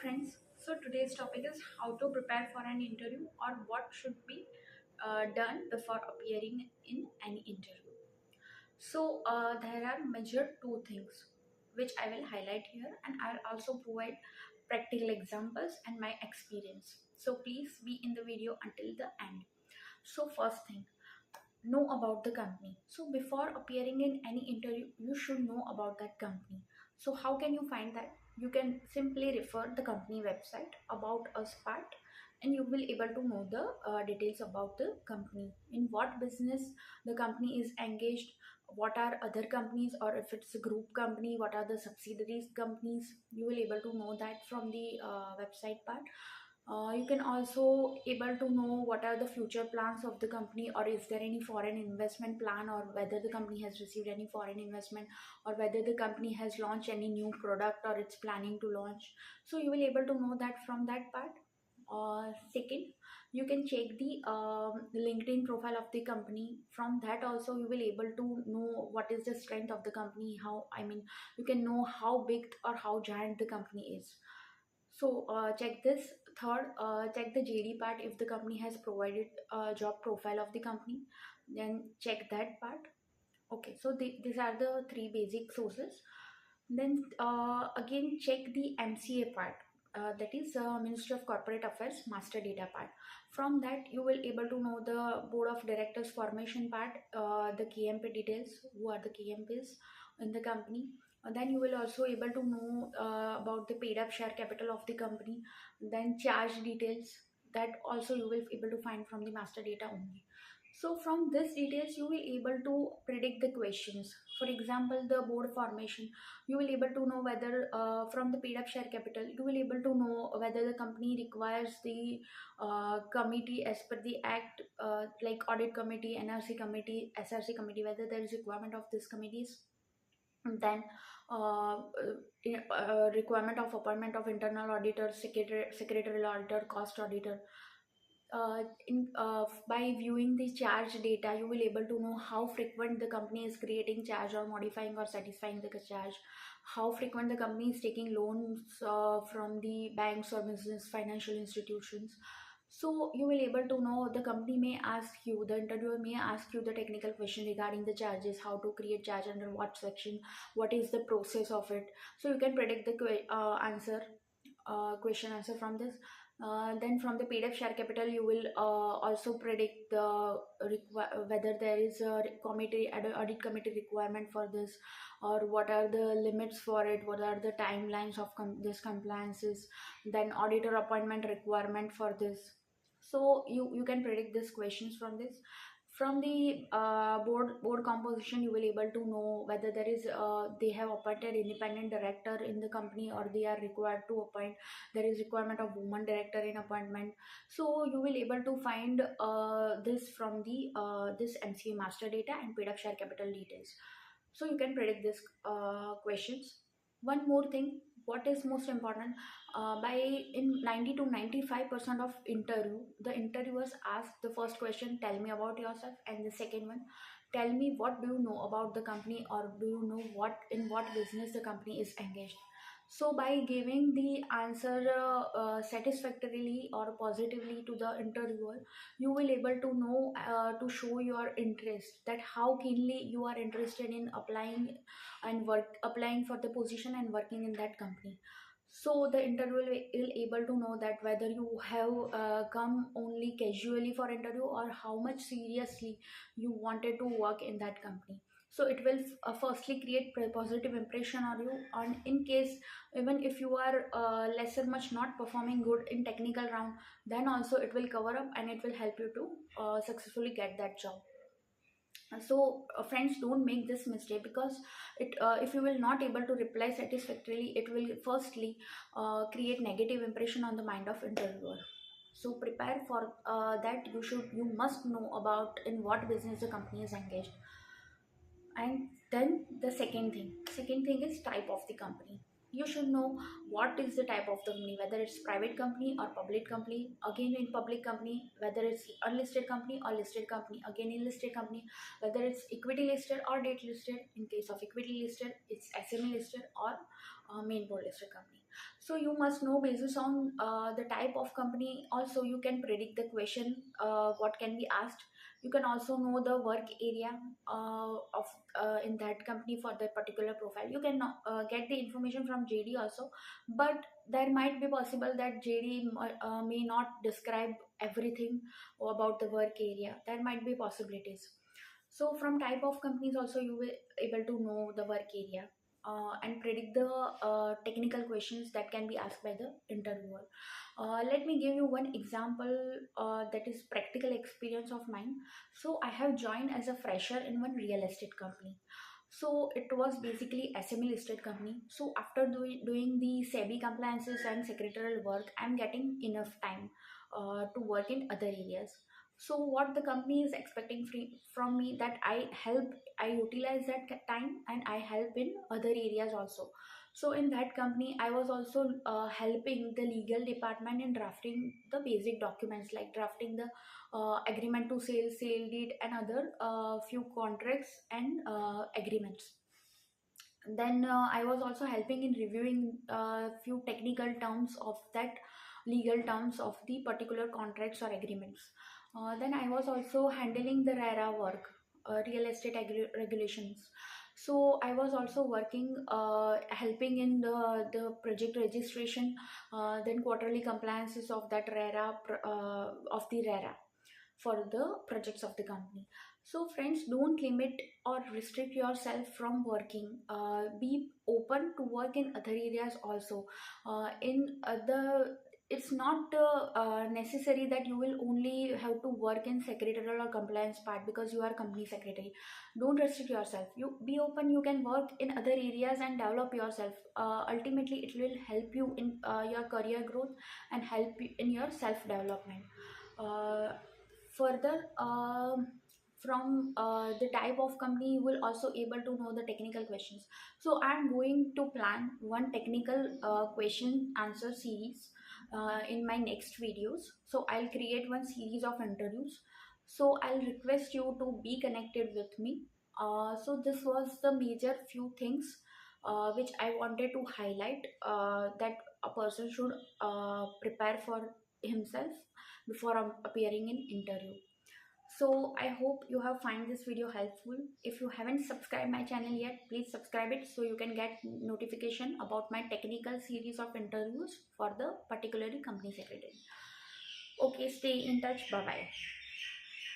friends. So today's topic is how to prepare for an interview or what should be done before appearing in any interview. So there are major two things which I will highlight here, and I'll also provide practical examples and my experience. So please be in the video until the end. So first thing, know about the company. So before appearing in any interview, you should know about that company. So how can you find that? You can simply refer the company website about us part, and you will able to know the details about the company, in what business the company is engaged, what are other companies, or if it's a group company, what are the subsidiaries companies. You will able to know that from the website part. You can also able to know what are the future plans of the company, or is there any foreign investment plan, or whether the company has received any foreign investment, or whether the company has launched any new product or it's planning to launch. So you will able to know that from that part. Second, you can check the LinkedIn profile of the company. From that also you will able to know what is the strength of the company, how, I mean, you can know how big or how giant the company is. So check this. Third, check the JD part. If the company has provided a job profile of the company, then check that part. Okay, so these are the three basic sources. Then again check the MCA part. That is Ministry of Corporate Affairs Master Data part. From that you will able to know the Board of Directors formation part, the KMP details, who are the KMPs in the company. Then you will also able to know about the paid up share capital of the company. Then charge details, that also you will able to find from the master data only. So from this details you will able to predict the questions. For example, the board formation, you will able to know whether from the paid up share capital you will able to know whether the company requires the committee as per the act, like audit committee, NRC committee, SRC committee, whether there is requirement of these committees. And then requirement of appointment of internal auditor, secretarial auditor, cost auditor. By viewing the charge data you will able to know how frequent the company is creating charge or modifying or satisfying the charge, how frequent the company is taking loans from the banks or business financial institutions. So you will able to know, the company may ask you, the interviewer may ask you the technical question regarding the charges, how to create charge under what section, what is the process of it. So you can predict the answer, question answer from this. Then from the paid up share capital you will also predict the whether there is a committee audit committee requirement for this, or what are the limits for it, what are the timelines of this compliances. Then auditor appointment requirement for this. So you can predict these questions from this. From the board composition you will able to know whether there is they have appointed independent director in the company, or they are required to appoint, there is requirement of woman director in appointment. So you will able to find this from the this MCA master data and paid up share capital details. So you can predict this questions. One more thing, what is most important, by in 90 to 95% of interview, the interviewers ask the first question, tell me about yourself, and the second one, tell me what do you know about the company, or do you know what, in what business the company is engaged. So by giving the answer satisfactorily or positively to the interviewer, you will able to know to show your interest, that how keenly you are interested in applying and work applying for the position and working in that company. So the interviewer will able to know that whether you have come only casually for interview, or how much seriously you wanted to work in that company. So it will firstly create positive impression on you, and in case even if you are lesser much not performing good in technical round, then also it will cover up and it will help you to successfully get that job. So friends, don't make this mistake, because it if you will not able to reply satisfactorily, it will firstly create negative impression on the mind of interviewer. So prepare for that. You must know about in what business the company is engaged. And then the second thing is type of the company. You should know what is the type of the company, whether it's private company or public company. Again, in public company, whether it's unlisted company or listed company. Again, in listed company, whether it's equity listed or debt listed. In case of equity listed, it's SME listed or main board listed company. So you must know basis on the type of company also you can predict the question what can be asked. You can also know the work area of in that company for that particular profile. You can get the information from JD also, but there might be possible that JD may not describe everything about the work area. There might be possibilities. So from type of companies also you will able to know the work area and predict the technical questions that can be asked by the interviewer. Let me give you one example that is practical experience of mine. So I have joined as a fresher in one real estate company. So it was basically SME listed company. So after doing the SEBI compliances and secretarial work, I'm getting enough time to work in other areas. So what the company is expecting from me, that I utilize that time and I help in other areas also. So in that company I was also helping the legal department in drafting the basic documents, like drafting the agreement to sale deed, and other few contracts and agreements. Then I was also helping in reviewing few technical terms of that legal terms of the particular contracts or agreements. Then I was also handling the RERA work, real estate regulations. So I was also working, helping in the project registration, then quarterly compliances of that of the RERA for the projects of the company. So friends, don't limit or restrict yourself from working. Be open to work in other areas also. In the It's not necessary that you will only have to work in secretarial or compliance part because you are company secretary. Don't restrict yourself. You be open. You can work in other areas and develop yourself. Ultimately, it will help you in your career growth and help you in your self development. Further, from the type of company, you will also able to know the technical questions. So I'm going to plan one technical question answer series in my next videos. So I'll create one series of interviews. So I'll request you to be connected with me. So this was the major few things which I wanted to highlight, that a person should prepare for himself before appearing in interview. So I hope you have find this video helpful. If you haven't subscribed my channel yet, please subscribe it so you can get notification about my technical series of interviews for the particularly company secretary. Okay, stay in touch. Bye bye.